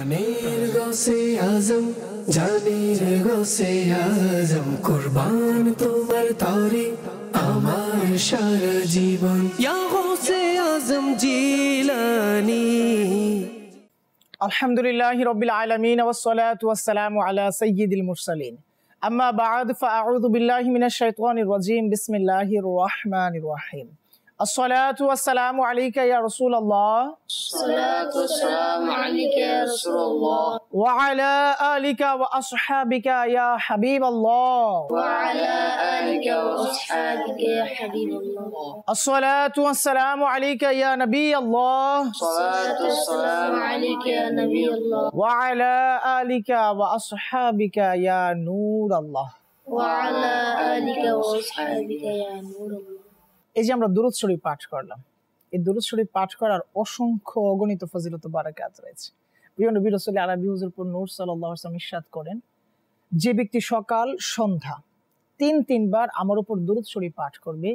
প্রাণের গসে আজম জানের গসে আজম কুরবান তোমার তরে আমার সারা জীবন ইয়া গসে আজম জিলানী। আলহামদুলিল্লাহি রাব্বিল আলামিন ওয়াস সালাতু ওয়াস সালামু আলা সাইয়্যিদিল মুরসালিন আম্মা বা'দ ফাআউযু বিল্লাহি মিনাশ শাইতানির রাজীম বিসমিল্লাহির রাহমানির রাহিম। الصلاة والسلام عليك يا رسول الله الصلاة والسلام عليك يا رسول الله وعلى آلك وأصحابك يا حبيب الله وعلى آلك وأصحابك يا حبيب الله الصلاة والسلام عليك يا نبي الله الصلاة والسلام عليك يا نبي الله وعلى آلك وأصحابك يا نور الله وعلى آلك وأصحابك يا نور الله। এই যে আমরা দুরূদ শরীফ পাঠ করলাম, এই দুরূদ শরীফ পাঠ করার অসংখ্য অগণিত ফজিলত ও বারাকাত রয়েছে। প্রিয় নবী রাসূল আরবি হুজুরপুর নূর সাল্লাল্লাহু আলাইহি ওয়াসাল্লাম ইরশাদ করেন, যে ব্যক্তি সকাল সন্ধ্যা তিনবার আমার উপর দুরূদ শরীফ পাঠ করবে,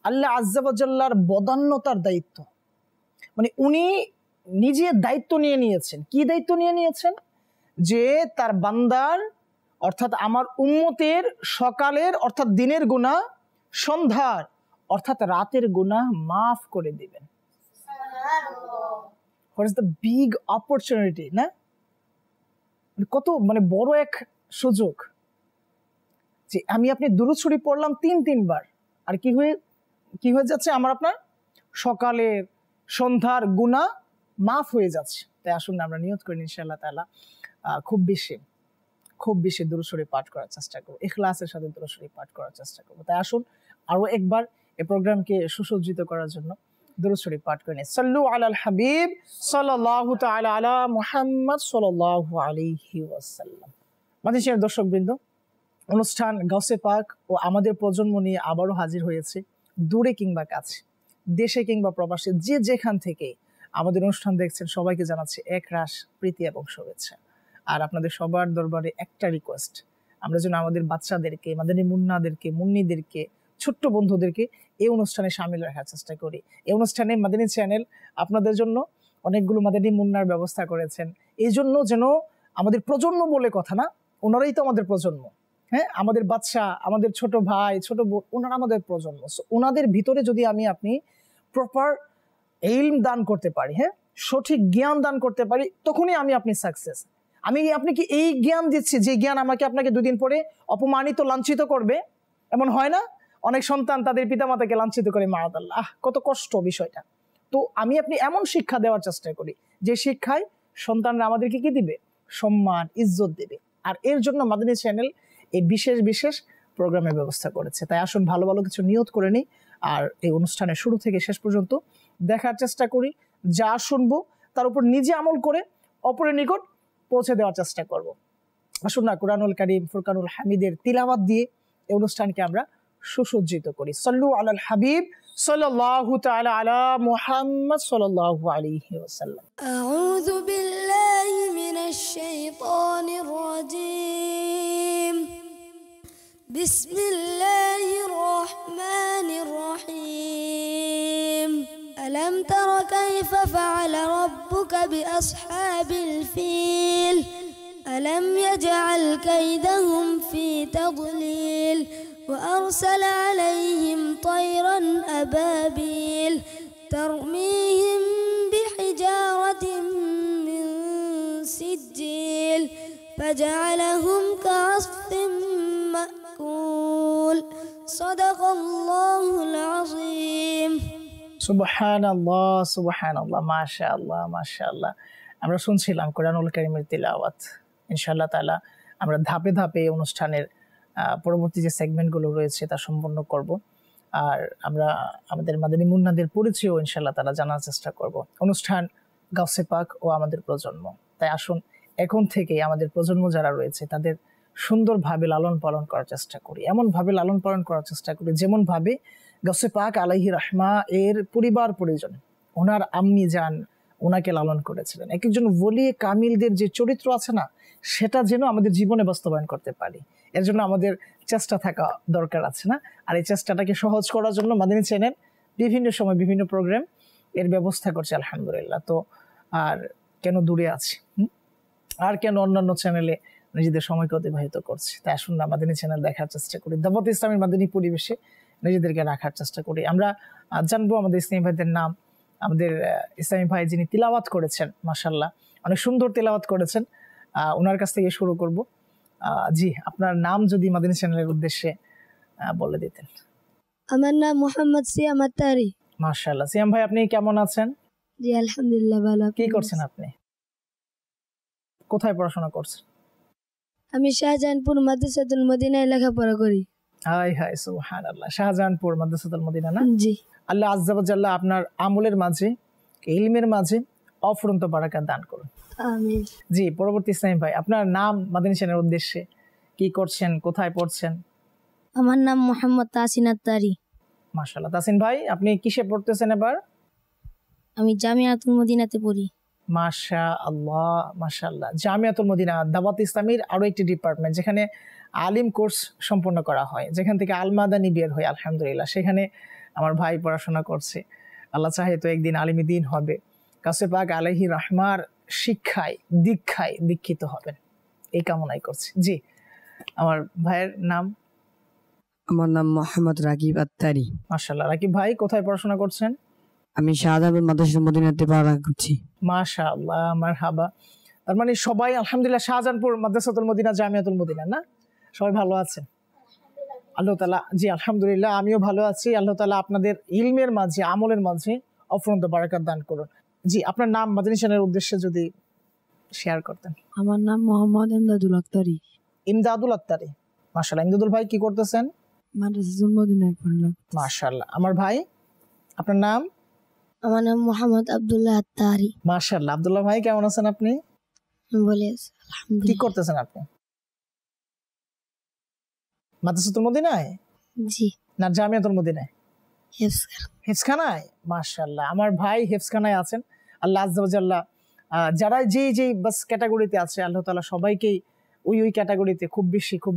আল্লাহ আজ্জা ওয়া জাল্লার বদান্যতার দায়িত্ব, মানে উনি নিজে দায়িত্ব নিয়ে নিয়েছেন। কি দায়িত্ব নিয়ে নিয়েছেন? যে তার বান্দার অর্থাৎ আমার উম্মতের সকালের অর্থাৎ দিনের গুনাহ, সন্ধ্যার অর্থাৎ রাতের গুনাহ মাফ করে দিবেন। What is the big opportunity, না? কত মানে বড় এক সুযোগ যে আমি আপনি দুরূদ শরীফ পড়লাম তিনবার, আর কি হয়ে যাচ্ছে? আমার আপনার সকালের সন্ধ্যার গুনাহ মাফ হয়ে যাচ্ছে। তাই আসুন আমরা নিয়ত করি ইনশাআল্লাহ তাআলা খুব বেশি দুরূদ শরীফ পাঠ করার চেষ্টা করব, ইখলাসের সাথে দুরূদ শরীফ পাঠ করার চেষ্টা করব। তাই আসুন আরো একবার এই প্রোগ্রামকে সুসজ্জিত করার জন্য দুরূদ শরীফ পাঠ করে নিই। সাল্লু আলাল হাবিব সাল্লাল্লাহু তাআলা আলা মুহাম্মদ সাল্লাল্লাহু আলাইহি ওয়াসাল্লাম। মাননীয় দর্শকবৃন্দ, অনুষ্ঠান গাউসে পাক ও আমাদের প্রজন্ম নিয়ে আবারও হাজির হয়েছে। দূরে কিংবা কাছে, দেশে কিংবা প্রবাসে, যে যেখান থেকে আমাদের অনুষ্ঠান দেখছেন সবাইকে জানাচ্ছি একরাশ প্রীতি এবং শুভেচ্ছা। আর আপনাদের সবার দরবারে একটা রিকোয়েস্ট, আমরা যেন আমাদের বাচ্চাদেরকে, মাদানী মুন্নাদেরকে, মুন্নিদেরকে, ছোট্ট বন্ধুদেরকে এই অনুষ্ঠানে সামিল রাখার চেষ্টা করি। এই অনুষ্ঠানে মাদানী চ্যানেল আপনাদের জন্য অনেকগুলো মাদানী মুন্নার ব্যবস্থা করেছেন, এই জন্য যেন আমাদের প্রজন্ম বলে কথা না, ওনারাই তো আমাদের প্রজন্ম। হ্যাঁ, আমাদের বাচ্চা, আমাদের ছোট ভাই, ছোট বোন, ওনারা আমাদের প্রজন্ম। ওনাদের ভিতরে যদি আপনি প্রপার ইলম দান করতে পারি, হ্যাঁ, সঠিক জ্ঞান দান করতে পারি, তখনই আপনি সাকসেস। আমি আপনাকে এই জ্ঞান দিচ্ছি যে জ্ঞান আপনাকে দুদিন পরে অপমানিত, লাঞ্ছিত করবে, এমন হয় না? অনেক সন্তান তাদের পিতামাতাকে লাঞ্ছিত করে, মাআদাল্লাহ, কত কষ্ট বিষয়টা। তো আপনি এমন শিক্ষা দেওয়ার চেষ্টা করি যে শিক্ষায় সন্তানরা আমাদেরকে কি দিবে? সম্মান, ইজ্জত দেবে। আর এর জন্য মাদানী চ্যানেল এই বিশেষ প্রোগ্রামের ব্যবস্থা করেছে। তাই আসুন ভালো কিছু নিয়ত করে নিই, আর এই অনুষ্ঠানের শুরু থেকে শেষ পর্যন্ত দেখার চেষ্টা করি, যা শুনবো তার উপর নিজে আমল করে অপরের নিকট পৌঁছে দেওয়ার চেষ্টা করব। আসুন না কুরআনুল কারীম, ফুরকানুল হামিদের তিলাওয়াত দিয়ে এই অনুষ্ঠানকে আমরা সুসজ্জিত করি। সাল্লু আলাল হাবিব সাল্লাল্লাহু তাআলা আলা মুহাম্মদ সাল্লাল্লাহু আলাইহি ওয়াসাল্লাম। আউযু বিল্লাহি মিনাশ শাইতানির রাজীম। বিসমিল্লাহির রহমানির রহিম। ألم تر كيف فعل ربك بأصحاب الفيل ألم يجعل كيدهم في تضليل وأرسل عليهم طيرا أبابيل ترميهم بحجارة من سجيل فجعلهم كعصف مأكول صدق الله العظيم। সুবহানাল্লাহ, মাশাআল্লাহ। আমরা শুনছিলাম কোরআনুল কারীমের তিলাওয়াত। ইনশাআল্লাহ তাআলা আমরা ধাপে ধাপে অনুষ্ঠানের পরবর্তী যে সেগমেন্টগুলো রয়েছে তা সম্পন্ন করব। আর আমরা আমাদের মাদানী মুন্নাদের পরিচয়ও ইনশাআল্লাহ তাআলা জানার চেষ্টা করব। অনুষ্ঠান গাউসে পাক ও আমাদের প্রজন্ম। তাই আসুন এখন থেকে আমাদের প্রজন্ম যারা রয়েছে তাদের সুন্দরভাবে লালন পালন করার চেষ্টা করি, এমনভাবে লালন পালন করার চেষ্টা করি যেমনভাবে গাউসে পাক আলাইহি রাহমা এর পরিবার পরিজন, ওনার আম্মি জান ওনাকে লালন করেছিলেন। এক একজন ওলি কামিলদের যে চরিত্র আছে না, সেটা যেন আমাদের জীবনে বাস্তবায়ন করতে পারি, এর জন্য আমাদের চেষ্টা থাকা দরকার আছে না? আর এই চেষ্টাটাকে সহজ করার জন্য মাদানী চ্যানেল বিভিন্ন সময় বিভিন্ন প্রোগ্রাম এর ব্যবস্থা করছে, আলহামদুলিল্লাহ। তো আর কেন দূরে আছি, আর কেন অন্যান্য চ্যানেলে নিজেদের সময়কে অতিবাহিত করছি। তাই আসুন না মাদানী চ্যানেল দেখার চেষ্টা করি, দাওয়াত ইসলামের মাদানী পরিবেশে নিজেদেরকে রাখার চেষ্টা করি। আমরা জানবো আমাদের ইসলামী ভাইদের নাম। আমাদের ইসলামী ভাই যিনি তিলাওয়াত করেছেন, মাশাআল্লাহ অনেক সুন্দর তিলাওয়াত করেছেন, ওনার কাছ থেকে শুরু করব। জি, আপনার নাম যদি মাদানী চ্যানেলের উদ্দেশ্যে বলে দিতেন। আমার নাম মোহাম্মদ সিয়াম আত্তারি। মাশাআল্লাহ, সিয়াম ভাই আপনি কেমন আছেন? জি আলহামদুলিল্লাহ ভালো। কি করছেন আপনি? কোথায় পড়াশোনা করছেন? আমি শাহজাহানপুর মাদ্রাসাতুল মদিনায় লেখাপড়া করি। হাই হাই সুবহানাল্লাহ, শাহজাহানপুর মাদ্রাসাতুল মদিনা না? জি। আল্লাহ আজ্জা ওয়া জাল্লা আপনার আমলের মাঝে, ইলমের মাঝে অফুরন্ত বারাকাত দান করুন। আমিন। জি, পরবর্তী ইসলামী ভাই আপনার নাম মাদানী চ্যানেলের উদ্দেশ্যে, কি করছেন, কোথায় পড়ছেন? আমার নাম মোহাম্মদ তাসিন আত্তারি। মাশাআল্লাহ, তাসিন ভাই আপনি কিসে পড়তেছেন এবার? আমি জামিয়াতুল মদিনাতে পড়ি। মাশাআল্লাহ মাশাআল্লাহ, জামিয়াতুল মদিনা দাওয়াত ইসলামীর আরো একটি ডিপার্টমেন্ট যেখানে আলিম কোর্স সম্পন্ন করা হয়, যেখান থেকে আল মাদানী বের হয় আলহামদুলিল্লাহ। সেখানে আমার ভাই পড়াশোনা করছে। আল্লাহ চাহে তো একদিন আলিমী দিন হবে, কাছে পাক আলাইহি রহমার শিক্ষায় দীক্ষায় দীক্ষিত হবেন, এই কামনাই করছি। জি, আমার ভাইয়ের নাম? আমার নাম মোহাম্মদ রাকিব আত্তারি। মাশাআল্লাহ, রাকিব ভাই কোথায় পড়াশোনা করছেন? আমি শাহজাহানপুর মাদ্রাসাতুল মদিনাতে পড়াশোনা করছি। মাশাআল্লাহ, মারহাবা। তার মানে সবাই আলহামদুলিল্লাহ শাহজাহানপুর মাদ্রাসাতুল মদিনা জামিয়াতুল মদিনা না? সবাই ভালো আছেন? আল্লাহ তাআলা, জি আলহামদুলিল্লাহ আমিও ভালো আছি। আল্লাহ তাআলা আপনাদের ইলমের মাঝে, আমলের মাঝে অফুরন্ত বারাকাত দান করুন। জি, আপনার নাম মাদানী চ্যানেলের উদ্দেশ্যে যদি শেয়ার করতেন। আমার নাম মোহাম্মদ ইমদাদুল আক্তারি। ইমদাদুল আত্তারি, মাশাআল্লাহ। ইমদাদুল ভাই কি করতেছেন? মাদ্রাসাতুল মদিনায় পড়লাম। মাশাআল্লাহ। আমার ভাই আপনার নাম? আমার নাম মোহাম্মদ আব্দুল্লাহ আত্তারি। মাশাআল্লাহ। আব্দুল্লাহ ভাই কেমন আছেন আপনি? বলে কি আলহামদুলিল্লাহ। করতেছেন আপনি? মাদ্রাসাতুল মদিনায় জি। না জামিয়াতুল মদিনায়? হিফজ। হেফজখানায়। মাশাআল্লাহ, আমার ভাই হেফজখানায় আছেন। আল্লাহ আজ্জা ওয়া জাল্লা যারা যে বাস ক্যাটাগরিতে আছে আল্লাহ তাআলা সবাইকেই ওই ক্যাটাগরিতে খুব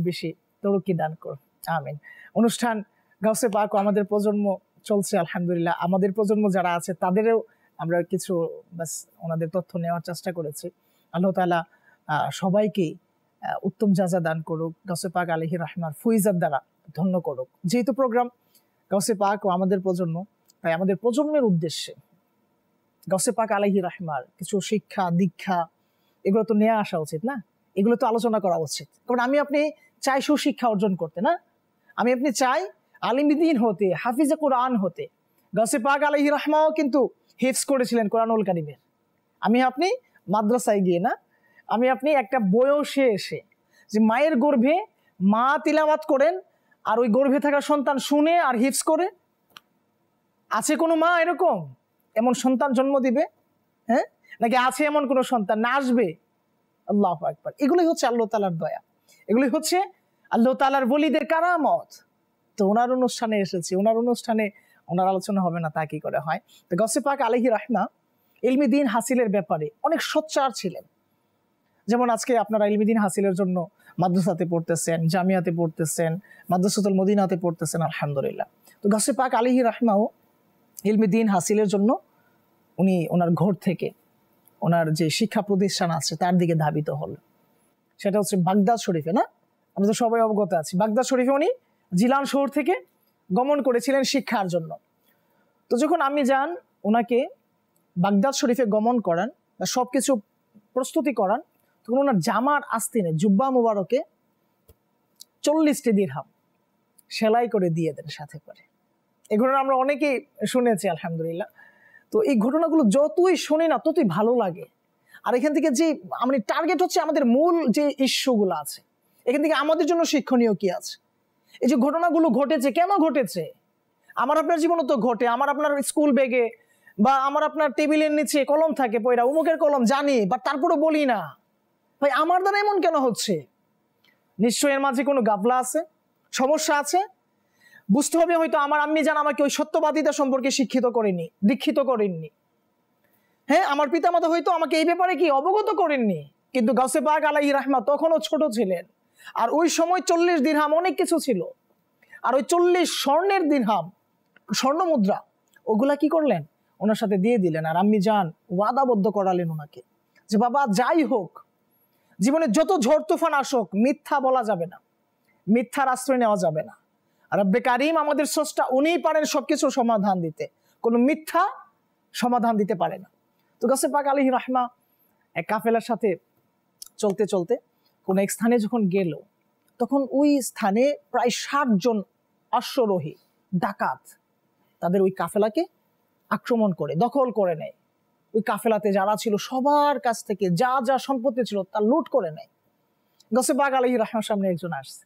বেশি তরক্কি দান করুন, আমিন। অনুষ্ঠান গাউসে পাক ও আমাদের প্রজন্ম চলছে আলহামদুলিল্লাহ। আমাদের প্রজন্ম যারা আছে তাদেরও আমরা কিছু বাস ওনাদের তথ্য নেওয়ার চেষ্টা করেছি। আল্লাহ তাআলা সবাইকেই উত্তম জাযা দান করুক, গাউসে পাক আলাইহি রহমার ফুইজাত দ্বারা ধন্য করুক। যেহেতু প্রোগ্রাম গাউসে পাক ও আমাদের প্রজন্ম, তাই আমাদের প্রজন্মের উদ্দেশ্যে গাউসে পাক আলাইহি রহমার কিছু শিক্ষা দীক্ষা এগুলো তো নিয়ে আসা উচিত না? এগুলো তো আলোচনা করা উচিত। কারণ আমি আপনি চাই সুশিক্ষা অর্জন করতে, না? আমি আপনি চাই আলিমী দ্বীন হতে, হাফিজে কোরআন হতে। গাউসে পাক আলাইহি রহমাও কিন্তু হিফজ করেছিলেন কোরআনুল কারীমের। আমি আপনি মাদ্রাসায় গিয়ে না, আমি আপনি একটা বয়সে এসে যে মায়ের গর্ভে মা তিলাওয়াত করেন আর ওই গর্ভে থাকা সন্তান শুনে আর হিফজ করে। আছে কোনো মা এরকম এমন সন্তান জন্ম দিবে? হ্যাঁ, নাকি আছে এমন কোনো সন্তান না আসবে? আল্লাহু আকবার। এগুলোই হচ্ছে আল্লাহ তাআলার দয়া, এগুলোই হচ্ছে আল্লাহ তাআলার ওলিদের কারামত। তো ওনার অনুষ্ঠানে এসেছি, ওনার অনুষ্ঠানে ওনার আলোচনা হবে না তা কি করে হয়? তো গাউসে পাক আলাইহি রহমা ইলমি দ্বীন হাসিলের ব্যাপারে অনেক সোচ্চার ছিলেন। যেমন আজকে আপনারা ইলমি দ্বীন হাসিলের জন্য মাদ্রাসাতে পড়তেছেন, জামিয়াতে পড়তেছেন, মাদ্রাসাতুল মদিনাতে পড়তেছেন, আলহামদুলিল্লাহ। তো গাউসে পাক আলাইহি রহমাও ইলমি দ্বীন হাসিলের জন্য উনি ওনার ঘর থেকে ওনার যে শিক্ষা প্রতিষ্ঠান আছে তার দিকে ধাবিত হল। সেটা হচ্ছে বাগদাদ শরীফে, না? আমরা তো সবাই অবগত আছি বাগদাদ শরীফে উনি জিলান শহর থেকে গমন করেছিলেন শিক্ষার জন্য। তো যখন আমি যান ওনাকে বাগদাদ শরীফে গমন করান, সবকিছু প্রস্তুতি করান, তখন ওনার জামার আস্তিনে জুব্বা মুবারকে 40টি দিরহাম সেলাই করে দিয়ে দেন সাথে করে। এই ঘটনা আমরা অনেকেই শুনেছি আলহামদুলিল্লাহ। তো এই ঘটনাগুলো যতই শুনি না ততই ভালো লাগে। আর এখান থেকে যে আমি টার্গেট হচ্ছে আমাদের মূল যে ইস্যুগুলো আছে, এখান থেকে আমাদের জন্য শিক্ষণীয় কি আছে। এই যে ঘটনাগুলো ঘটেছে, কেন ঘটেছে? আমার আপনার জীবনে তো ঘটে। আমার আপনার স্কুল ব্যাগে বা আমার আপনার টেবিলের নিচে কলম থাকে পয়রা, উমুকের কলম জানি, বাট তারপরে বলি না। ভাই আমার দ্বারা এমন কেন হচ্ছে? নিশ্চয়ই এর মাঝে কোনো গাফলা আছে, সমস্যা আছে। বুঝতে হবে হয়তো আমার আম্মি জান আমাকে ওই সত্যবাদিতা সম্পর্কে শিক্ষিত করেননি, দীক্ষিত করেননি। হ্যাঁ, আমার পিতামাতা হয়তো আমাকে এই ব্যাপারে কি অবগত করেননি। কিন্তু গাউসে পাক আলাইহি রহমা তখনও ছোট ছিলেন। আর ওই সময় 40 দিরহাম অনেক কিছু ছিল। আর ওই 40 স্বর্ণের দিরহাম, স্বর্ণ মুদ্রা, ওগুলা কি করলেন? ওনার সাথে দিয়ে দিলেন। আর আম্মি জান ওয়াদাবদ্ধ করালেন ওনাকে যে বাবা যাই হোক জীবনে যত ঝড় তুফান আসুক মিথ্যা বলা যাবে না, মিথ্যার আশ্রয় নেওয়া যাবে না। রব্বে কারিম আমাদের স্রষ্টা, উনিই পারেন সবকিছুর সমাধান দিতে, কোনো মিথ্যা সমাধান দিতে পারে না। তো গাছে পাক আলাইহির রাহমা এক কাফেলার সাথে চলতে চলতে কোন এক স্থানে যখন গেল, তখন ওই স্থানে প্রায় 60 জন অশ্বারোহী ডাকাত তাদের ওই কাফেলাকে আক্রমণ করে দখল করে নেয়। ওই কাফেলাতে যারা ছিল সবার কাছ থেকে যা যা সম্পত্তি ছিল তা লুট করে নেয়। গাছে পাক আলাইহির রাহমার সামনে একজন আসছে,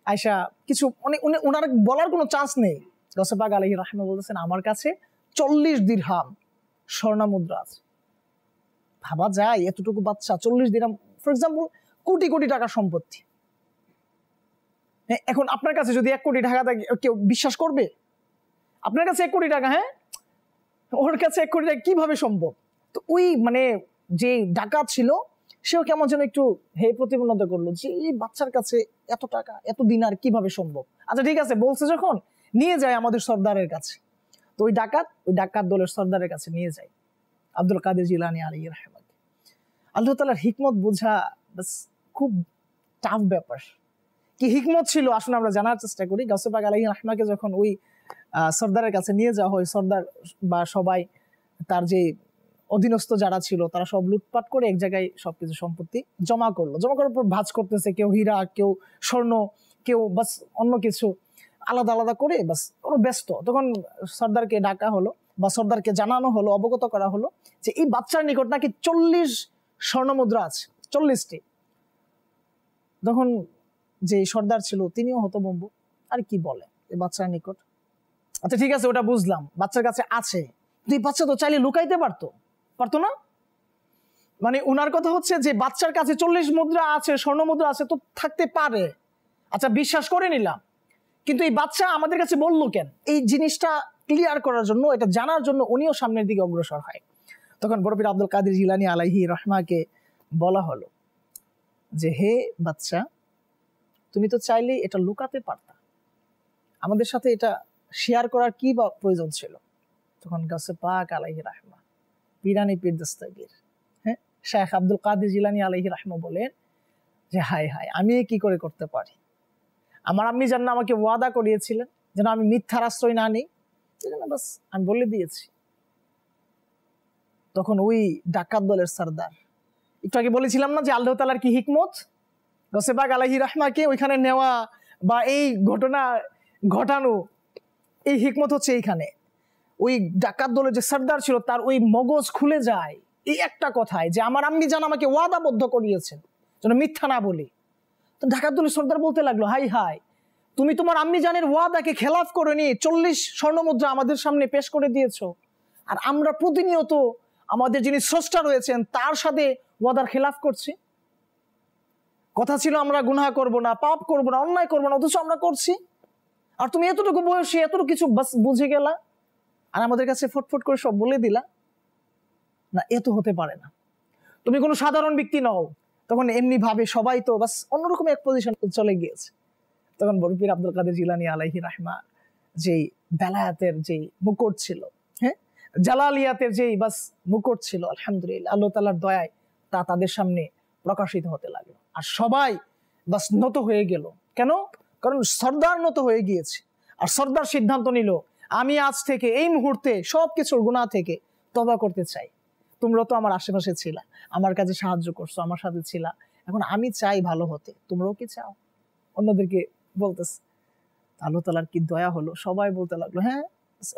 আয়সা কিছু ওনার বলার কোনো চান্স নেই। গাছে পাক আলাইহির রাহমা বলতেছেন, আমার কাছে 40 দিরহাম স্বর্ণ মুদ্রা আছে। ভাবা যায় এতটুকু বাচ্চা 40 দিরহাম, ফর এক্সাম্পল কোটি কোটি টাকার সম্পত্তি। এখন আপনার কাছে যদি 1 কোটি টাকা থাকে কেউ বিশ্বাস করবে? আপনার কাছে 1 কোটি টাকা, হ্যাঁ, ওর কাছে 1 কোটি টাকা কিভাবে সম্ভব? তো ওই মানে যে ডাকাত ছিল সেও কেমন যেন একটু প্রতিপন্নতা করলো যে এই বাচ্চার কাছে এত টাকা এত দিনার কিভাবে সম্ভব। আচ্ছা ঠিক আছে, বলছে যখন নিয়ে যায় আমাদের সর্দারের কাছে। তো ওই ডাকাত দলের সর্দারের কাছে নিয়ে যায় আব্দুল কাদের জিলানী আলাইহির রাহমাত। আল্লাহ তাআলার হিকমত বোঝা বাস খুব টাফ ব্যাপার। কি হিকমত ছিল আসলে আমরা জানার চেষ্টা করি। গাউসে পাক আলাইহির রাহমাকে যখন ওই সর্দারের কাছে নিয়ে যাওয়া হয়, সর্দার বা সবাই তার যে অধীনস্থ যারা ছিল তারা সব লুটপাট করে এক জায়গায় সবকিছু সম্পত্তি জমা করলো। জমা করার পর ভাঁজ করতেছে, কেউ হীরা, কেউ স্বর্ণ, কেউ বাস অন্য কিছু আলাদা আলাদা করে বাস ওরা ব্যস্ত। তখন সর্দারকে ডাকা হলো বা সর্দারকে জানানো হলো, অবগত করা হলো যে এই বাচ্চার নিকট নাকি 40 স্বর্ণ মুদ্রা আছে, 40টি। তখন যে সর্দার ছিল তিনিও হতভম্ব, আর কি বলে এই বাচ্চার নিকট। আচ্ছা ঠিক আছে, ওটা বুঝলাম, বাচ্চার কাছে আছে, কিন্তু এই বাচ্চা তো চাইলে লুকাইতে পারতো না? মানে ওনার কথা হচ্ছে যে বাচ্চার কাছে 40 মুদ্রা আছে, স্বর্ণ মুদ্রা আছে, তো থাকতে পারে। আচ্ছা বিশ্বাস করে নিলাম, কিন্তু এই বাচ্চা আমাদের কাছে বললো কেন? এই জিনিসটা ক্লিয়ার করার জন্য, এটা জানার জন্য উনিও সামনের দিকে অগ্রসর হয়। তখন বড় পীর আব্দুল কাদের জিলানী আলাইহি রাহমাকে বলা হলো যে হে বাচ্চা, তুমি তো চাইলে এটা লুকাতে পারতা, আমাদের সাথে এটা শেয়ার করার কি বা প্রয়োজন ছিল? তখন গাউসে পাক আলাইহি রাহমা, পীরানি পীর দস্তগীর, হ্যাঁ, শেখ আব্দুল কাদের জিলানী আলাইহি রাহমা বলেন যে হায় হায়, আমি কি করে করতে পারি? আমার আম্মি যেন আমাকে ওয়াদা করিয়েছিলেন যেন আমি মিথ্যার আশ্রয় না নিই, সেজন্য বাস আমি বলে দিয়েছি। তখন ওই ডাকাত দলের সর্দার, একটু আগে বলেছিলাম না যে আল্লাহ তাআলার কি হিকমত, গাউসে পাক আলাইহি রাহমাকে ওইখানে নেওয়া বা এই ঘটনা ঘটানো, এই হিকমত হচ্ছে এইখানে। ওই ডাকাত দলের যে সর্দার ছিল তার ওই মগজ খুলে যায় এই একটা কথায় যে আমার আম্মি জান আমাকে ওয়াদাবদ্ধ করিয়েছেন যেন মিথ্যা না বলি। তো ডাকাত দলের সর্দার বলতে লাগলো, হাই হাই, তুমি তোমার আম্মি জানের ওয়াদাকে খেলাফ করে নিয়ে 40 স্বর্ণ মুদ্রা আমাদের সামনে পেশ করে দিয়েছো, আর আমরা প্রতিনিয়ত আমাদের যিনি স্রষ্টা রয়েছেন তার সাথে ওয়াদার খেলাফ করছি। কথা ছিল আমরা গুনাহ করব না, পাপ করব না, অন্যায় করব না, অথচ আমরা করছি। আর তুমি এতটুকু বয়সে এতটুকু কিছু বাস বুঝে গেলা আর আমাদের কাছে ফটফট করে সব বলে দিলা? না, এ তো হতে পারে না, তুমি কোনো সাধারণ ব্যক্তি নও। তখন এমনি ভাবে সবাই তো বাস অন্যরকম এক পজিশন চলে গিয়েছে। তখন বড় পীর আব্দুল কাদের জিলানী আলাইহি রাহমা যেই বেলায়াতের যেই মুকুট ছিল, হ্যাঁ, জালালিয়াতের যেই বাস মুকুট ছিল, আলহামদুলিল্লাহ আল্লাহ তাআলার দয়ায় তা তাদের সামনে প্রকাশিত হতে লাগলো। আর সবাই বাস নত হয়ে গেল। কেন? কারণ সর্দার নত হয়ে গিয়েছে। আর সর্দার সিদ্ধান্ত নিল, আমি আজ থেকে এই মুহূর্তে সবকিছুর গুনাহ থেকে তওবা করতে চাই। তোমরা তো আমার আশেপাশে ছিলা, আমার কাছে সাহায্য করছো, আমার সাথে ছিলা, এখন আমি চাই ভালো হতে, তোমরাও কি চাও? অন্যদেরকে বলতেছে। আল্লাহ তাআলার কি দয়া হলো, সবাই বলতে লাগলো, হ্যাঁ,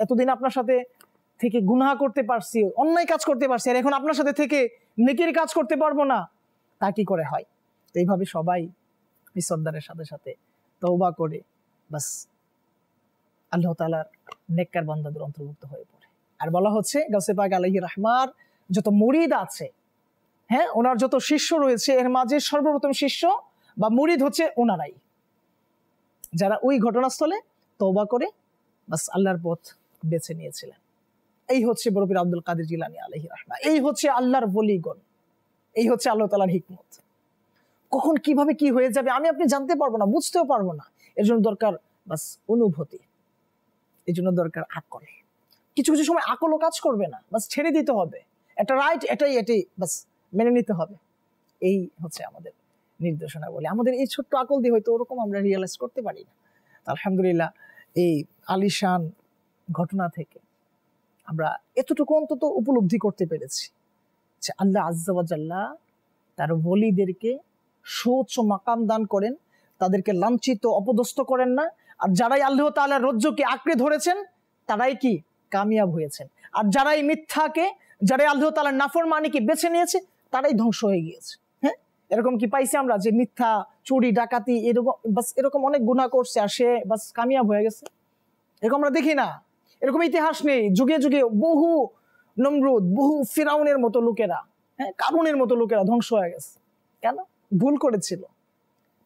এতদিন আপনার সাথে থেকে গুনাহ করতে পারছি, অন্যায় কাজ করতে পারছি, আর এখন আপনার সাথে থেকে নেকির কাজ করতে পারবো না, তা কি করে হয়? তো এইভাবে সবাই এই সর্দারের সাথে সাথে তওবা করে বাস আল্লাহ তাআলার নেককার বান্দাদের অন্তর্ভুক্ত হয়ে পড়ে। আর বলা হচ্ছে গাউসে পাক আলাইহি রাহমার যত মুরিদ আছে, হ্যাঁ, ওনার যত শিষ্য রয়েছে, এর মাঝে সর্বপ্রথম শিষ্য বা মুরিদ হচ্ছে ওনারাই, যারা ওই ঘটনাস্থলে তওবা করে বাস আল্লাহর পথ বেছে নিয়েছিলেন। এই হচ্ছে বড় পীর আব্দুল কাদের জিলানী আলাইহি রাহমা, এই হচ্ছে আল্লাহর ওলিগণ, এই হচ্ছে আল্লাহ তাআলার হিকমত। কখন কিভাবে কি হয়ে যাবে আমি আপনি জানতে পারবো না, বুঝতেও পারবো না। এর জন্য দরকার বাস অনুভূতি, এই জন্য দরকার আকল। কিছু কিছু সময় আকলও কাজ করবে না, বাস ছেড়ে দিতে হবে, এটা রাইট, এটাই বাস মেনে নিতে হবে। এই হচ্ছে আমাদের নির্দেশনা বলে। আমাদের এই ছোট্ট আকল দিয়ে হয়তো ওরকম আমরা রিয়েলাইজ করতে পারি না। আলহামদুলিল্লাহ এই আলিশান ঘটনা থেকে আমরা এতটুকু অন্তত উপলব্ধি করতে পেরেছি যে আল্লাহ আজ্জা ওয়া জাল্লা তার ওলিদেরকে সুউচ্চ মাকাম দান করেন, তাদেরকে লাঞ্ছিত অপদস্থ করেন না। আর যারাই আল্লাহ তাআলার রজ্জুকে আঁকড়ে ধরেছেন তারাই কি কামিয়াব হয়েছেন, আর যারাই মিথ্যাকে, যারাই আল্লাহ তাআলার নাফরমানিকে বেছে নিয়েছে তারাই ধ্বংস হয়ে গিয়েছে। হ্যাঁ, এরকম কি পাইছি আমরা যে মিথ্যা, চুরি, ডাকাতি এরকম অনেক গুনাহ করছে আর সে বাস কামিয়াব হয়ে গেছে? এরকম আমরা দেখি না। এরকম ইতিহাস নেই। যুগে যুগে বহু নমরুদ, বহু ফিরাউনের মতো লোকেরা, হ্যাঁ, কারুনের মতো লোকেরা ধ্বংস হয়ে গেছে। কেন? ভুল করেছিল,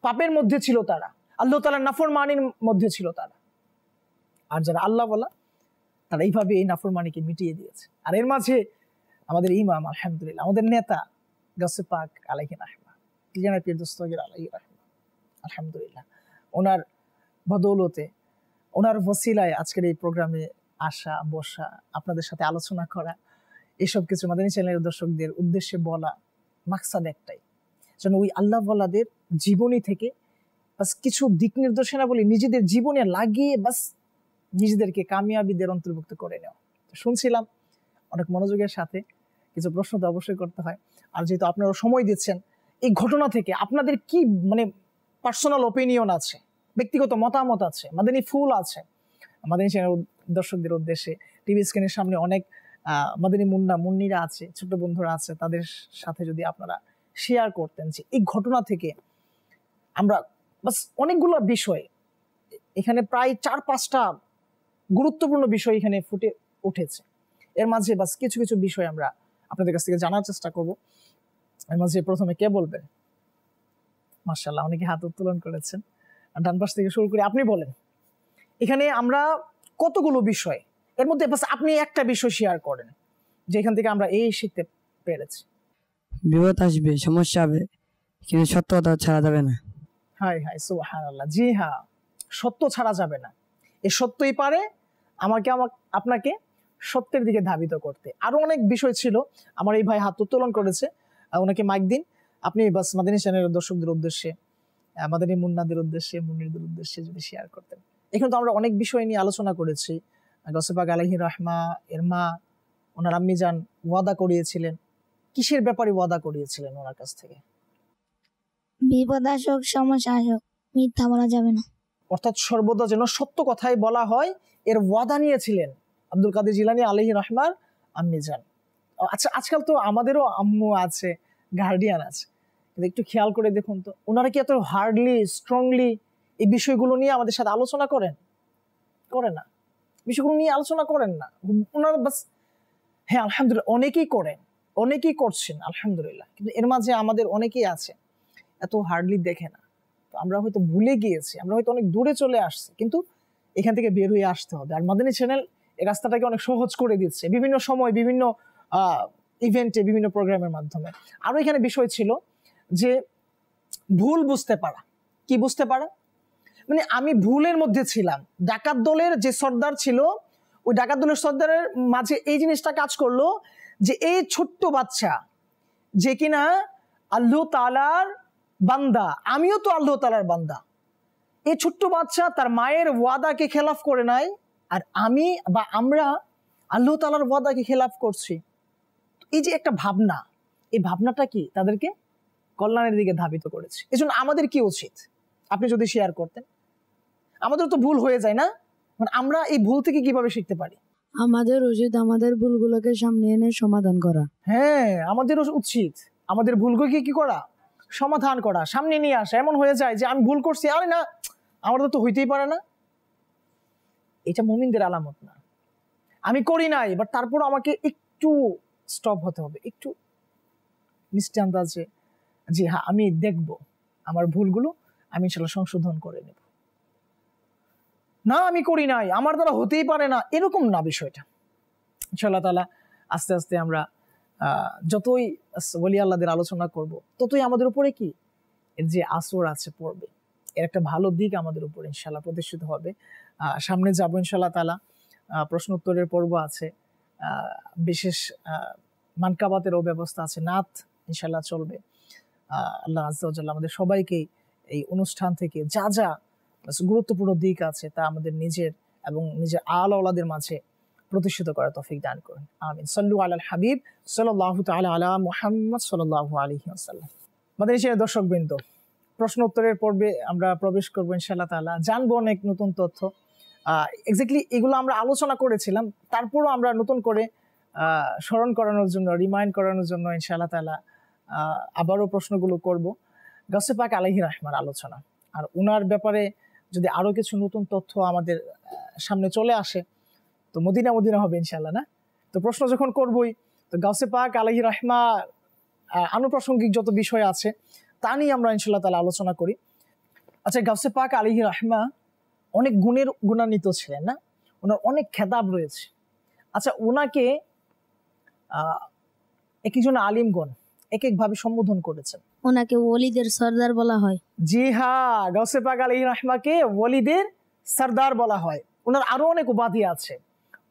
পাপের মধ্যে ছিল তারা, আল্লাহ তাআলার নাফরমানির মধ্যে ছিল তারা। আর যারা আল্লাহ বলা তারা এইভাবে এই নাফরমানিকে মিটিয়ে দিয়েছে। আর এর মাঝে আমাদের ইমাম আলহামদুলিল্লাহ, আমাদের নেতা গাউসে পাক আলাইহি রাহমা, জানা পীর দস্তগীর আলাইহি রাহমা, আলহামদুলিল্লাহ ওনার বদৌলতে, ওনার ওসিলায় আজকের এই প্রোগ্রামে আসা, বসা, আপনাদের সাথে আলোচনা করা, এসব কিছু মাদানী চ্যানেলের দর্শকদের উদ্দেশ্যে বলা, মাকসাদ একটাই, যেন ওই আল্লাহ ওয়ালাদের জীবনী থেকে বাস কিছু দিক নির্দেশনা বলি নিজেদের জীবনে লাগিয়ে বাস নিজেদেরকে কামিয়াবিদের অন্তর্ভুক্ত করে নেওয়া। শুনছিলাম অনেক মনোযোগের সাথে, কিছু প্রশ্ন তো অবশ্যই করতে হয়। আর যেহেতু আপনারা সময় দিচ্ছেন, এই ঘটনা থেকে আপনাদের কি মানে পার্সোনাল ওপিনিয়ন আছে, ব্যক্তিগত মতামত আছে, মাদানী ফুল আছে, মাদানী চ্যানেল দর্শকদের উদ্দেশ্যে টিভি স্ক্রিনের সামনে অনেক মাদানী মুন্নিরা আছে, ছোট বন্ধুরা আছে, তাদের সাথে যদি আপনারা শেয়ার করতেন যে এই ঘটনা থেকে আমরা বাস অনেকগুলো বিষয়, এখানে প্রায় 4-5টা গুরুত্বপূর্ণ বিষয় এখানে ফুটে উঠেছে। এর মাঝে বাস কিছু কিছু বিষয় আমরা আপনাদের কাছ থেকে জানার চেষ্টা করব। এর মাঝে প্রথমে কে বলবেন? মাশাআল্লাহ, অনেকে হাত উত্তোলন করেছেন। ডান পাশ থেকে শুরু করে আপনি বলেন। এখানে আমরা কতগুলো বিষয়, এর মধ্যে বাস আপনি একটা বিষয় শেয়ার করেন যে এখান থেকে আমরা এই শিখতে পেরেছি। বিপদ আসবে, সমস্যা হবে, কিন্তু সত্য কথা ছাড়া যাবে না। হাই হাই সুবহানাল্লাহ। জি হ্যাঁ, সত্য ছাড়া যাবে না। এই সত্যই পারে আপনাকে সত্যের দিকে ধাবিত করতে। আরো অনেক বিষয় ছিল, আমার এই ভাই হাত উত্তোলন করেছে, ওনাকে মাইক দিন। আপনি বাস মাদানী চ্যানেলের দর্শকদের উদ্দেশ্যে, মাদানী মুন্নাদের উদ্দেশ্যে, মুন্নিরদের উদ্দেশ্যে যদি শেয়ার করতেন। এখানে তো আমরা অনেক বিষয় নিয়ে আলোচনা করেছি। গাউসে পাক আলাইহি রাহমা এর মা, ওনার আম্মি জান ওয়াদা করিয়েছিলেন। কিসের ব্যাপারে ওয়াদা করিয়েছিলেন ওনার কাছ থেকে? বিপদ আসুক, সমস্যা আসুক, মিথ্যা বলা যাবে না। অর্থাৎ সর্বদা যেন সত্য কথাই বলা হয়, এর ওয়াদা নিয়েছিলেন আব্দুল কাদের জিলানী আলাইহি রাহমার আম্মি জান। আচ্ছা, আজকাল তো আমাদেরও আম্মু আছে, গার্ডিয়ান আছে, কিন্তু একটু খেয়াল করে দেখুন তো, ওনারা কি এত হার্ডলি, স্ট্রংলি এই বিষয়গুলো নিয়ে আমাদের সাথে আলোচনা করেন? করে না। বিষয়গুলো নিয়ে আলোচনা করেন না ওনারা। বাস হ্যাঁ আলহামদুলিল্লাহ অনেকেই করেন, অনেকেই করছেন আলহামদুলিল্লাহ, কিন্তু এর মাঝে আমাদের অনেকেই আছে এত হার্ডলি দেখে না। তো আমরা হয়তো ভুলে গিয়েছি, আমরা হয়তো অনেক দূরে চলে আসছি, কিন্তু এখান থেকে বের হয়ে আসতে হবে। আর মাদানী চ্যানেল এই রাস্তাটাকে অনেক সহজ করে দিচ্ছে বিভিন্ন সময়, বিভিন্ন ইভেন্টে, বিভিন্ন প্রোগ্রামের মাধ্যমে। আরো এখানে বিষয় ছিল যে ভুল বুঝতে পারা। কি বুঝতে পারা? মানে আমি ভুলের মধ্যে ছিলাম। ডাকাত দলের যে সর্দার ছিল, ওই ডাকাত দলের সর্দারের মাঝে এই জিনিসটা কাজ করলো যে এই ছোট্ট বাচ্চা যে কিনা আল্লাহ তাআলার বান্দা, আমিও তো আল্লাহ তাআলার বান্দা, এই ছোট্ট বাচ্চা তার মায়ের ওয়াদাকে খেলাফ করে নাই, আর আমি বা আমরা আল্লাহ তাআলার ওয়াদাকে খেলাফ করছি। এই যে একটা ভাবনা, এই ভাবনাটা কি তাদেরকে কল্যাণের দিকে ধাবিত করেছে। এজন্য আমাদের কি উচিত আপনি যদি শেয়ার করতেন? আমাদের তো ভুল হয়ে যায় না, মানে আমরা এই ভুল থেকে কিভাবে শিখতে পারি? আমাদের উচিত আমাদের ভুলগুলোকে সামনে এনে সমাধান করা। হ্যাঁ, আমাদের উচিত আমাদের ভুলগুলোকে কি করা? সমাধান করা, সামনে নিয়ে আসা। এমন হয়ে যায় যে আমি ভুল করছি, আরে না, আমার তো হইতেই পারে না। এটা মুমিনদের আলামত না। আমি করি নাই, বাট তারপর আমাকে একটু স্টপ হতে হবে, একটু মিষ্টি আন্দাজে, যে হ্যাঁ আমি দেখব আমার ভুলগুলো, আমি ইনশাল্লাহ সংশোধন করে নেব। না আমি করি নাই, আমার দ্বারা হতেই পারে না, এরকম না বিষয়টা। ইনশাআল্লাহ তাআলা আস্তে আস্তে আমরা যতই ওলি আল্লাহদের আলোচনা করব, ততই আমাদের উপরে কি এর যে আসর আছে পড়বে, এর একটা ভালো দিক আমাদের উপরে ইনশাআল্লাহ প্রতিষ্ঠিত হবে। সামনে যাব ইনশাআল্লাহ তাআলা, প্রশ্ন উত্তরের পর্ব আছে, বিশেষ মানকাবাতেরও ব্যবস্থা আছে, নাত ইনশাআল্লাহ চলবে। আল্লাহ আজ্জা ওয়া জাল্লা আমাদের সবাইকে এই অনুষ্ঠান থেকে যা যা গুরুত্বপূর্ণ দিক আছে তা আমাদের নিজের এবং নিজের আওলাদের মাঝে প্রতিষ্ঠিত করার তৌফিক দান করুন, আমিন। সাল্লু আলাল হাবিব সাল্লাল্লাহু তাআলা আলা মুহাম্মদ সাল্লাল্লাহু আলাইহি ওয়াসাল্লাম। আমাদের এই দর্শকবৃন্দ, প্রশ্ন উত্তরের পর্বে আমরা প্রবেশ করবো ইনশাআল্লাহ তাআলা। জানবো অনেক নতুন তথ্য। এক্স্যাক্টলি এগুলো আমরা আলোচনা করেছিলাম, তারপরও আমরা নতুন করে স্মরণ করানোর জন্য, রিমাইন্ড করানোর জন্য ইনশাআল্লাহ তাআলা আবারও প্রশ্নগুলো করব। গাউসে পাক আলাইহি রাহমার আলোচনা আর উনার ব্যাপারে যদি আরো কিছু নতুন তথ্য আমাদের সামনে চলে আসে তো মদিনা মদিনা হবে ইনশাআল্লাহ, না? তো প্রশ্ন যখন করবই, তো গাউসে পাক আলাইহি রাহমা আনুপ্রাসঙ্গিক যত বিষয় আছে তা নিয়ে আমরা ইনশাআল্লাহ তাআলা আলোচনা করি। আচ্ছা, গাউসে পাক আলাইহি রাহমা অনেক গুণের গুণান্বিত ছিলেন, না? ওনার অনেক খেতাব রয়েছে। আচ্ছা, ওনাকে একজন আলিমগণ এক একভাবে সম্বোধন করেছেন। ওনাকে ওলিদের সর্দার বলা হয়। জি হ্যাঁ, গাউসে পাক আলাইহি রাহমাকে ওলিদের সর্দার বলা হয়। ওনার আরো অনেক উপাধি আছে।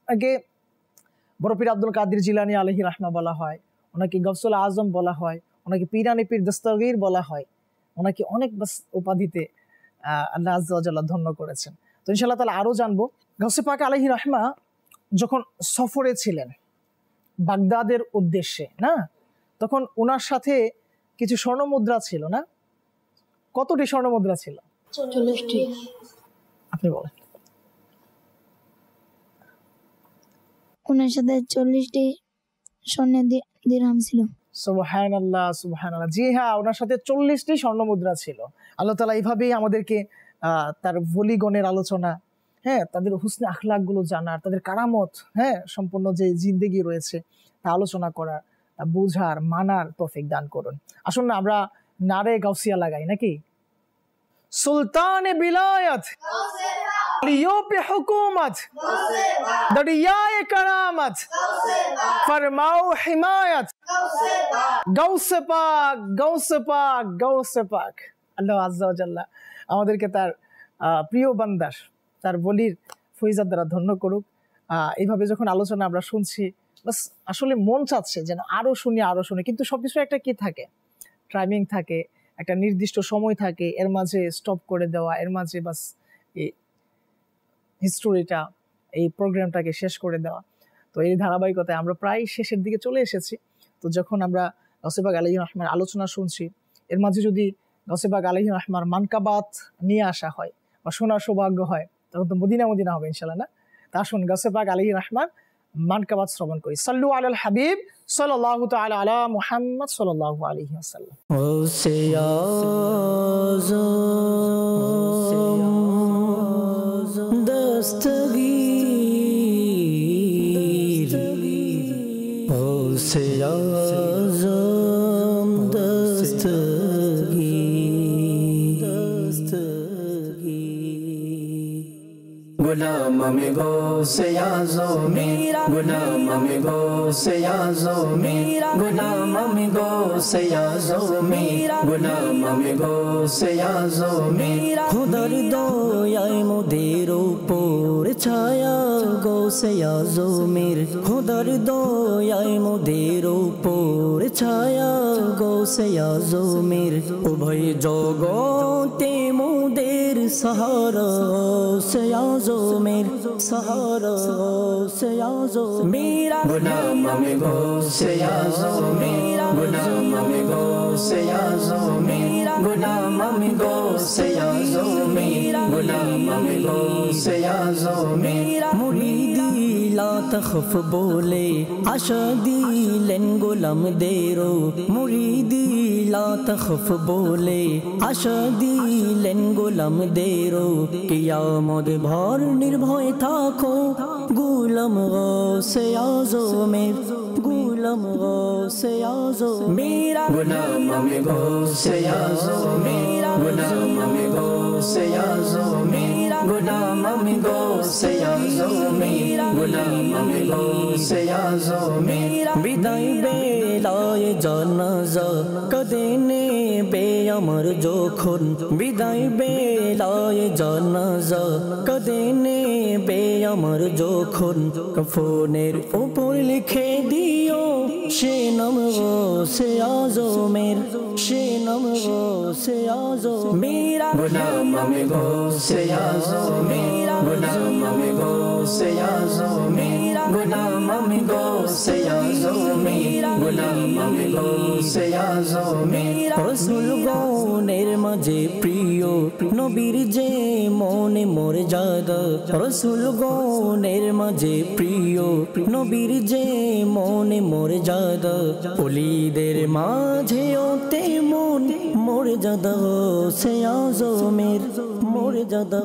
ওনাকে বড় পীর আব্দুল কাদের জিলানী আলাইহি রাহমা বলা হয়, ওনাকে গাউসুল আজম বলা হয়, ওনাকে পীরানি পীর দস্তগীর বলা হয়। ওনাকে অনেক উপাধিতে আল্লাহ আজ্জা ওয়া জাল্লা ধন্য করেছেন। তো ইনশাআল্লাহ তাআলা আরো জানবো। গাউসে পাক আলাইহি রাহমা যখন সফরে ছিলেন বাগদাদের উদ্দেশ্যে, না, তখন ওনার সাথে কিছু স্বর্ণমুদ্রা ছিল, না? কতটি স্বর্ণমুদ্রা ছিল? 40টি। আপনি বলেন। ওনার সাথে 40টি স্বর্ণের দিরহাম ছিল। সুবহানাল্লাহ, সুবহানাল্লাহ। জি হ্যাঁ, ওনার সাথে 40টি স্বর্ণমুদ্রা ছিল। আল্লাহ তাআলা এইভাবেই আমাদেরকে তার ওলিগণের আলোচনা, হ্যাঁ, তাদের হুসনে আখলাক গুলো জানার, তাদের কারামত, হ্যাঁ, সম্পূর্ণ যে জিন্দেগি রয়েছে তা আলোচনা করার, তা বোঝার, মানার তৌফিক দান করুন। আসুন না আমরা নারে গাউসিয়া লাগাই, নাকি? সুলতান বিলায়ত, আলিয়ো পে হুকুমত, দরিয়ায়ে কারামত, ফরমাও হিমায়ত, গাউসে পাক, গাউসে পাক, গাউসে পাক। আল্লাহ আজ্জা ওয়া জাল্লা আমাদেরকে তার প্রিয় বান্দার, তার বলির ফয়জাত দ্বারা ধন্য করুক। এইভাবে যখন আলোচনা আমরা শুনছি, বাস আসলে মন চাচ্ছে যেন আরো শুনি, আরো শুনি। কিন্তু সবকিছু একটা কি থাকে, টাইমিং থাকে, একটা নির্দিষ্ট সময় থাকে, এর মাঝে স্টপ করে দেওয়া, এর মাঝে বাস এই হিস্টোরিটা, এই প্রোগ্রামটাকে শেষ করে দেওয়া। তো এই ধারাবাহিকতায় আমরা প্রায় শেষের দিকে চলে এসেছি। তো যখন আমরা গাউসে পাক আলাইহি রাহমার আলোচনা শুনছি, এর মাঝে যদি গাউসে পাক আলাইহি রাহমার মানকাবাত নিয়ে আসা হয় বা শোনার সৌভাগ্য হয়, তখন তো মদিনা মদিনা হবে ইনশাআল্লাহ, না? তা আসুন গাউসে পাক আলাইহি রাহমার মানকাবাত শ্রবণ করি। সাল্লু আলাল হাবিব সাল্লাল্লাহু তাআলা আলা মুহাম্মদ সাল্লাল্লাহু আলাইহি ওয়াসাল্লাম। গাউসে আযম দস্তগীর, গাউসে আযম দস্তগীর, गुलाम में गौसे आज़म, गुलाम में गौसे आज़म, गुलाम में गौसे आज़म, गुलाम में गौसे आज़म। खुदार दयाय मोদের উপর ছায়া গৌসে আযমের, খুদার দয়ায় মোদের উপর ছায়া গৌসে আযমের। উভয় জগতে মোদের সাহারা গৌসে আযমের, সাহারা গৌসে আযমের। গুলাম আমি গৌসে আযমের, গুলাম আমি গৌসে আযমের, গুলাম আমি গৌসে আযমের, গুলাম আমি গৌসে আযমের। মুরিদি লা তখফ বলে আশা দিলেন গোলামদেরও, মুরিদি লা তখফ বলে আশা দিলেন গোলামদেরও। কিয়ামত ভর নির্ভয় থাকো গোলাম গৌসে আযমের, গোলাম গৌসে আযমের। গোলাম আমি গৌসে আযমের, গোলাম আমি গৌসে আযমের, গোলাম আমি গৌসে আযমের, গোলাম আমি গৌসে আযমের। বিদায় বেলায় জানাজা কাঁদে নেবে আমার যখন, বিদায় বেলায় জানাজা কাঁদে নেবে আমার যখন। কাফনের উপর লিখে দিও সে নাম গৌসে আজমের সে নাম গৌসে আজমের গোলাম আমি গৌসে আজমের গোলাম আমি গৌসে আজমের গোলাম আমি গৌসে আজমের গোলাম আমি গৌসে আজমের রাসূল গণের মাঝে প্রিয় নবীর যে মনে মর্যাদা রাসূল গণের মাঝে প্রিয় নবীর যে মনে মর্যাদা ওলিদের মাঝে ওতে মন মর্যাদা সে আজমের মর্যাদা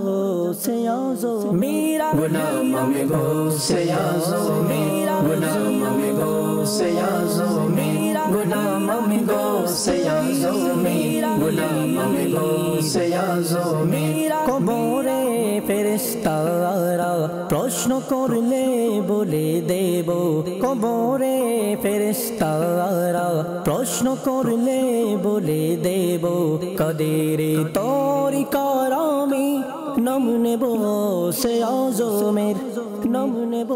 সে আজমের গোলাম আমি গৌসে আজমের গোলাম আমি গৌসে আজমের গোলাম আমি গৌসে আজমের গোলাম আমি গৌসে আজমের কবরে ফেরেশতারা প্রশ্ন করলে বলে দেব কবরে ফেরেশতারা প্রশ্ন করলে বলে দেব কাদের তরিকার আমি নাম নেব সে আজমের নাম নেব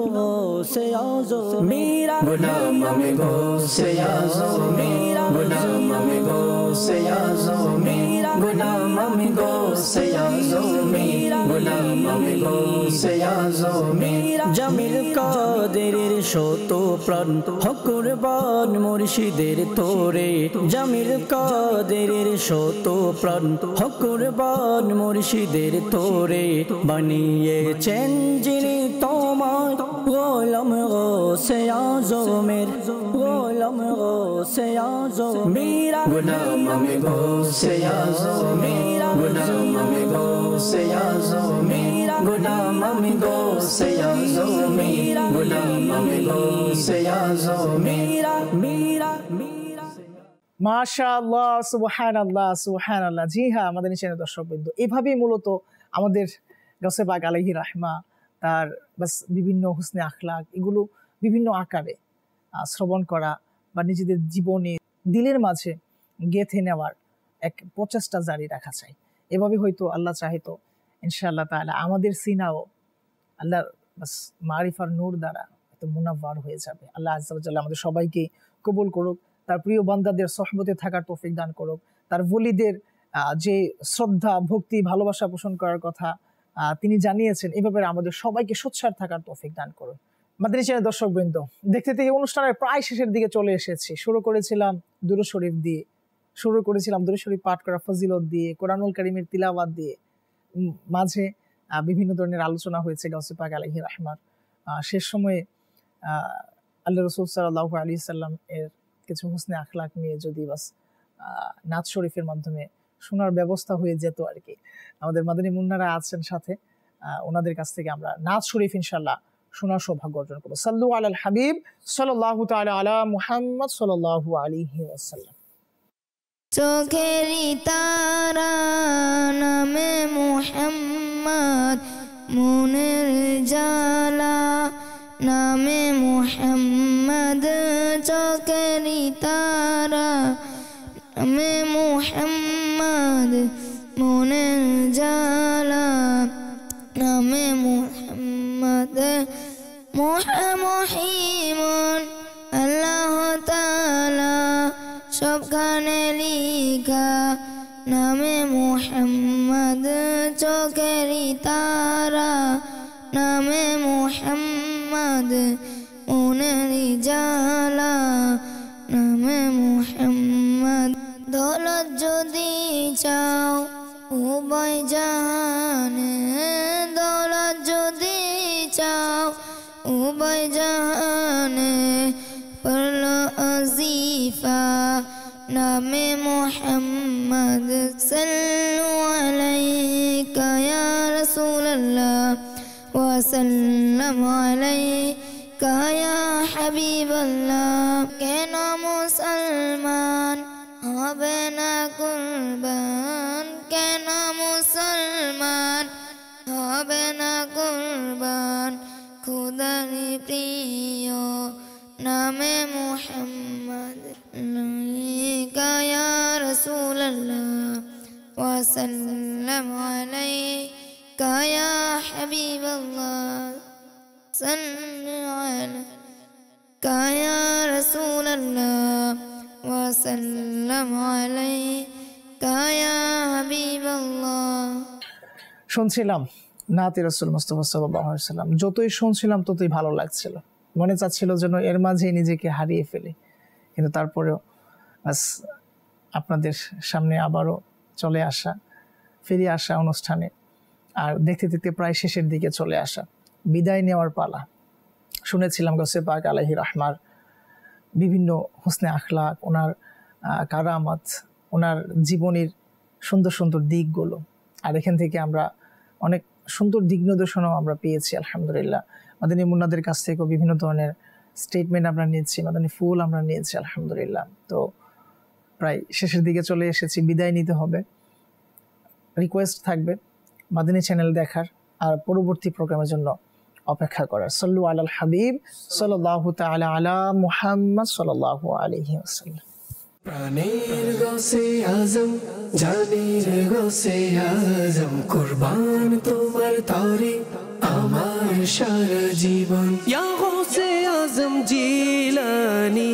সে আজমের গোলাম আমি গৌসে আজমের গোলাম আমি গৌসে আজমের গোলাম আমি গৌসে আজমের গোলাম আমি গৌসে আজমের জামিল কাদেরের শত প্রাণ হকুরবান মুর্শিদের তোরে জামিল কাদেরের শত প্রাণ হকুরবান মুর্শিদের তোরে বানিয়েছেন যিনি তোমার গোলাম গৌসে আজমের গোলাম গৌসে আজমের গোলাম আমি গৌসে আজমের গোলাম আমি গৌসে আজমের গোলাম আমি গৌসে আজমের গোলাম আমি গৌসে আজমের মীরা মাশাআল্লাহ সুবহানাল্লাহ সুবহানাল্লাহ। জি হ্যাঁ, আমাদের নিচের দর্শকবৃন্দ, এভাবেই মূলত আমাদের গাউসে পাক আলাইহি রাহমা তার বাস বিভিন্ন হুসনে আখলাক এগুলো বিভিন্ন আকারে শ্রবণ করা বা নিজেদের জীবনে দিলের মাঝে গেঁথে নেওয়ার এক প্রচেষ্টা জারি রাখা চাই। এভাবে হয়তো আল্লাহ চাহিত ইনশাআল্লাহ তাআলা আমাদের সিনাও আল্লাহর বাস মারিফার নূর দ্বারা হয়তো মুনাব্বার হয়ে যাবে। আল্লাহ আজ্জা ওয়া জাল্লা আমাদের সবাইকে কবুল করুক, তার প্রিয় বান্দাদের সহবতে থাকার তৌফিক দান করুক, তার ওলিদের যে শ্রদ্ধা ভক্তি ভালোবাসা পোষণ করার কথা তিনি জানিয়েছেন এভাবে আমাদের সবাইকে সোচ্চার থাকার তৌফিক দান করুন। মাদানী চ্যানেল দর্শকবৃন্দ, দেখতে থেকে অনুষ্ঠানের প্রায় শেষের দিকে চলে এসেছি। শুরু করেছিলাম দুরূদ শরীফ দিয়ে, শুরু করেছিলাম দুরূদ শরীফ পাঠ করা ফজিলত দিয়ে, কোরআনুল কারীমের তিলাওয়াত দিয়ে, মাঝে বিভিন্ন ধরনের আলোচনা হয়েছে গাউসে পাক আলাইহি রাহমার। শেষ সময়ে আল্লাহ রাসূল সাল্লাল্লাহু আলাইহি সাল্লাম এর কিছু হুসনে আখলাক নিয়ে যদি বাস নাত শরীফের মাধ্যমে শোনার ব্যবস্থা হয়ে যেত আর কি। আমাদের মাদানী মুন্নারা আছেন সাথে, ওনাদের কাছ থেকে আমরা নাত শরীফ ইনশাআল্লাহ শোনার সৌভাগ্য অর্জন করবো। সাল্লু আলাল হাবিব সাল্লাল্লাহু তাআলা আলা মুহাম্মদ সাল্লাল্লাহু আলাইহি ওয়াসাল্লাম। চোখেরই তারা নামে মুহাম্মদ, মনের জালা নামে মুহাম্মদ, চোখেরই তারা নামে মুহাম্মদ, মনের জালা নামে মুহাম্মদ, মুহিমুন আল্লাহ তাআলা সবখানে লিখা নামে মুহাম্মদ, চোখেরই তারা নামে মুহাম্মদ, মনেরই জালা নামে মুহাম্মদ। দৌলত যদি চাও উভয় জাহানে, দৌলত যদি চাও উভয় জাহানে, পড়ল আজিফা নামে মুহাম্মদ, সাল্লু আলাইকা ইয়া রাসূলুল্লাহ ওয়া সাল্লামু আলাইকা ইয়া হাবিবাল্লাহ। কেন মুসলমান হবে না কুরবান, কেন মুসলমান হবে না কুরবান, খুদারি প্রিয় নামে মুহাম্মদ, আলাইকা ইয়া রাসূলুল্লাহ ওয়া সাল্লামু আলাইকা ইয়া হাবিবাল্লাহ, সাল্লু আলাইকা ইয়া রাসূলুল্লাহ صلى وسلم عليك يا حبيب الله শুনছিলাম নাতে রাসূল মুস্তাফা সাল্লাল্লাহু আলাইহি ওয়াসাল্লাম, যতই শুনছিলাম ততই ভালো লাগছিল, মনে চাচ্ছিল যেন এর মাঝে নিজেকে হারিয়ে ফেলি, কিন্তু তারপরেও বাস আপনাদের সামনে আবারও ফিরে আসা অনুষ্ঠানে, আর দেখতে দেখতে প্রায় শেষের দিকে চলে আসা, বিদায় নেওয়ার পালা। শুনেছিলাম গৌসে পাক আলাইহি রাহমার বিভিন্ন হোসনে আখলাক, ওনার কারামাত, ওনার জীবনের সুন্দর সুন্দর দিকগুলো, আর এখান থেকে আমরা অনেক সুন্দর দিক নির্দেশনাও আমরা পেয়েছি আলহামদুলিল্লাহ। মাদানী মুন্নাদের কাছ থেকেও বিভিন্ন ধরনের স্টেটমেন্ট আমরা নিয়েছি, মাদানী ফুল আমরা নিয়েছি আলহামদুলিল্লাহ। তো প্রায় শেষের দিকে চলে এসেছি, বিদায় নিতে হবে। রিকোয়েস্ট থাকবে মাদানী চ্যানেল দেখার আর পরবর্তী প্রোগ্রামের জন্য অপেক্ষা করার। সাল্লু আলাল হাবিব সাল্লাল্লাহু তাআলা আলা মুহাম্মদ সাল্লাল্লাহু আলাইহি ওয়াসাল্লাম। প্রাণের গৌসে আজম, জানের গৌসে আজম, কুরবান তোমার তরে আমার সারা জীবন। ইয়া গৌসে আজম জিলানী